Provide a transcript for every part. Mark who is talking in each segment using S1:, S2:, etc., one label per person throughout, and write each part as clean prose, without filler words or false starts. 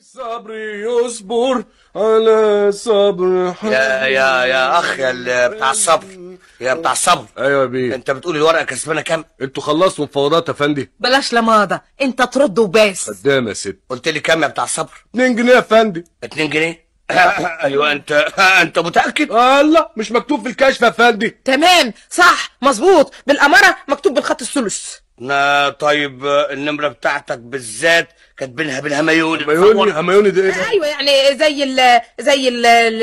S1: الصبر يصبر على صبر
S2: يا اخ يا بتاع الصبر، يا بتاع الصبر.
S1: ايوه يا بيه.
S2: انت بتقول الورقه كسبانه كام؟
S1: انتوا خلصتوا مفاوضات يا فندم؟
S3: بلاش لماضه، انت ترد وبس.
S1: قدام يا ست.
S2: قلت لي كام يا بتاع الصبر؟
S1: 2 جنيه يا فندم.
S2: 2 جنيه؟ ايوه انت متاكد؟
S1: الله، مش مكتوب في الكشف يا فندم.
S3: تمام صح مظبوط، بالاماره مكتوب بالخط الثلث.
S2: طيب النمره بتاعتك بالذات كاتبينها بالهميوني.
S1: هميوني ده ايه؟
S3: ايوه يعني زي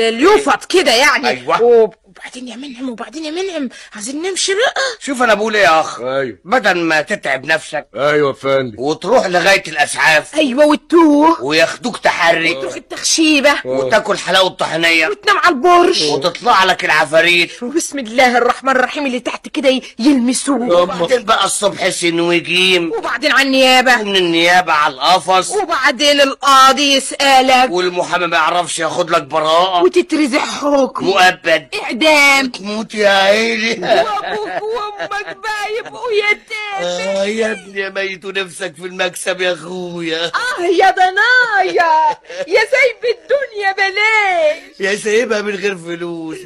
S3: اليوفط كده يعني.
S2: أيوة.
S3: وبعدين يا منعم عايزين نمشي بقى.
S2: شوف انا بقول ايه يا اخ،
S1: ايوه
S2: بدل ما تتعب نفسك
S1: ايوه يا فندم
S2: وتروح لغايه الاسعاف
S3: ايوه وتوه
S2: وياخدوك تحري
S3: وتروح التخشيبه
S2: وتاكل حلاوه طحينيه
S3: وتنام على البرج
S2: وتطلع لك العفاريت
S3: وبسم الله الرحمن الرحيم اللي تحت كده يلمسوه.
S2: وبعدين بقى الصبح سنوجيم
S3: وبعدين على النيابه
S2: ومن النيابه على القفص
S3: وبعدين القاضي يسألك
S2: والمحامي ما يعرفش ياخد لك براءه
S3: وتترزع حكم
S2: مؤبد
S3: اعدام
S2: تموت يا عيني.
S3: وابوك وامك بقى يبقوا يتامى.
S2: يا ابني ميتوا نفسك في المكسب يا اخويا.
S3: يا ضنايا يا سايب الدنيا بلاش
S2: يا سايبها من غير فلوس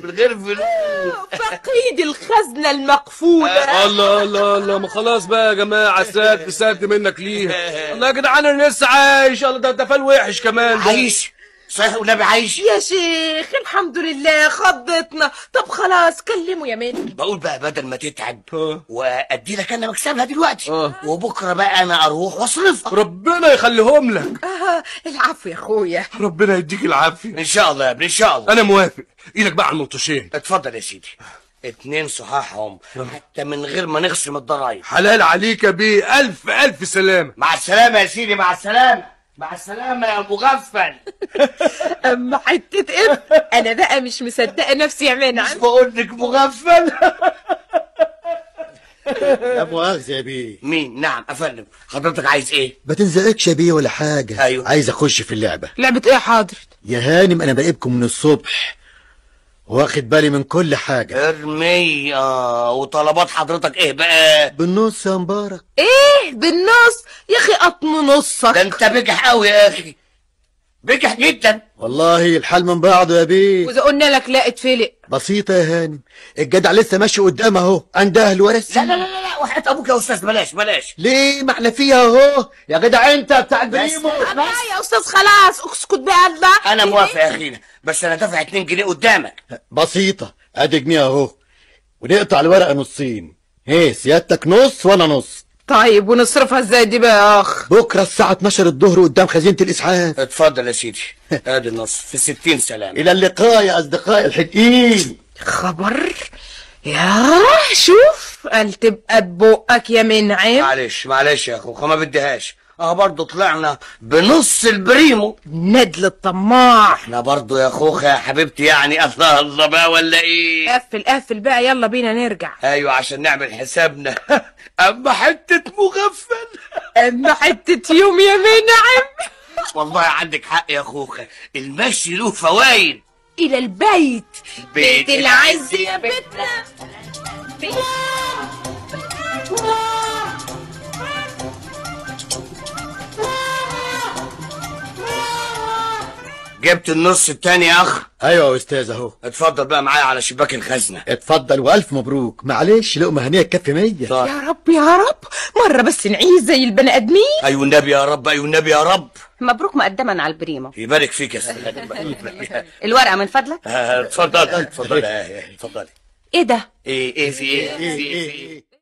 S3: فقيد الخزنة المقفولة.
S1: الله ما خلاص بقى يا جماعه، سد منك ليها. الله يا جدعان انا لسه عايش. الله ده فال وحش كمان ده.
S2: عايش صحيح والنبي عايش
S3: يا شيخ الحمد لله خضتنا. طب خلاص كلمه يا مني.
S2: بقول بقى بدل ما تتعب وادي لك انا مكسبها دلوقتي
S1: اه.
S2: وبكره بقى انا اروح واصرفها.
S1: ربنا يخليهم لك.
S3: العفو يا اخويا.
S1: ربنا يديك العافيه
S2: ان شاء الله يا ابني ان شاء الله.
S1: انا موافق. ايدك بقى على المطوشين.
S2: اتفضل يا سيدي. 2 صحاحهم حتى من غير ما نخصم الضرايب.
S1: حلال عليك يا بيه. الف سلامه.
S2: مع السلامه يا سيدي، مع السلامه مع السلامه يا مغفل.
S3: اما حتة انا بقى مش مصدقه نفسي يا منعم.
S2: مش بقول لك مغفل.
S4: لا مؤاخذة يا بيه.
S2: مين؟ نعم افندم، حضرتك عايز ايه؟
S4: ما تنزعجش يا بيه ولا حاجة.
S2: أيوه.
S4: عايز اخش في اللعبة.
S3: لعبة ايه يا حضرة؟
S4: يا هانم انا براقبكم من الصبح واخد بالي من كل حاجة.
S2: ارمي. وطلبات حضرتك ايه بقى؟
S4: بالنص يا مبارك.
S3: ايه بالنص يا اخي؟ قطم نصك.
S2: ده انت بجح قوي يا اخي، بجح جدا
S4: والله الحال من بعضه يا بيه.
S3: واذا قلنا لك لا اتفلق.
S4: بسيطة يا هانم، الجدع لسه ماشي قدام اهو عند اهل ورث.
S2: لا وحياة ابوك يا استاذ بلاش.
S4: ليه؟ ما احنا فيها اهو يا جدع انت بتاع البريمو.
S3: يا استاذ خلاص اسكت بقى الله.
S2: انا موافق يا اخينا، بس انا دافع 2 جنيه قدامك.
S4: بسيطة، ادي جنيه اهو ونقطع الورقة نصين. ايه سيادتك نص وانا نص.
S3: طيب ونصرفها ازاي دي بقى يا اخ؟
S4: بكرة الساعة 12 الظهر قدام خزينة الاسعاف.
S2: اتفضل يا سيدي، ادي النص في 60 سلام.
S4: الى اللقاء يا اصدقائي الحدقين.
S3: خبر يا شوف قال تبقى ببقك يا منعم.
S2: معلش يا اخوخ ما بديهاش. برضه طلعنا بنص البريمو.
S3: ندل الطماع.
S2: احنا برضه يا اخوخ يا حبيبتي يعني الله بقى ولا ايه؟
S3: قفل بقى يلا بينا نرجع.
S2: ايوه عشان نعمل حسابنا. اما حتة مغفل.
S3: اما حتة يوم يا منعم.
S2: والله عندك حق يا اخوخ، المشي له فوايد.
S3: الى البيت
S2: بيت
S3: العز يا بيتنا.
S2: جبت النص التاني يا اخ.
S4: ايوه يا استاذ اهو.
S2: اتفضل بقى معايا على شباك الخزنة.
S4: اتفضل والف مبروك. معلش لقمة هنية تكفي 100.
S3: يا رب مرة بس نعيش زي البني ادمين.
S2: ايوه النبي يا رب.
S5: مبروك مقدما على البريمو.
S2: يبارك فيك يا سيدي.
S5: الورقة من فضلك.
S2: اتفضل. اتفضلي.
S5: ايه ده؟
S2: ايه في ايه؟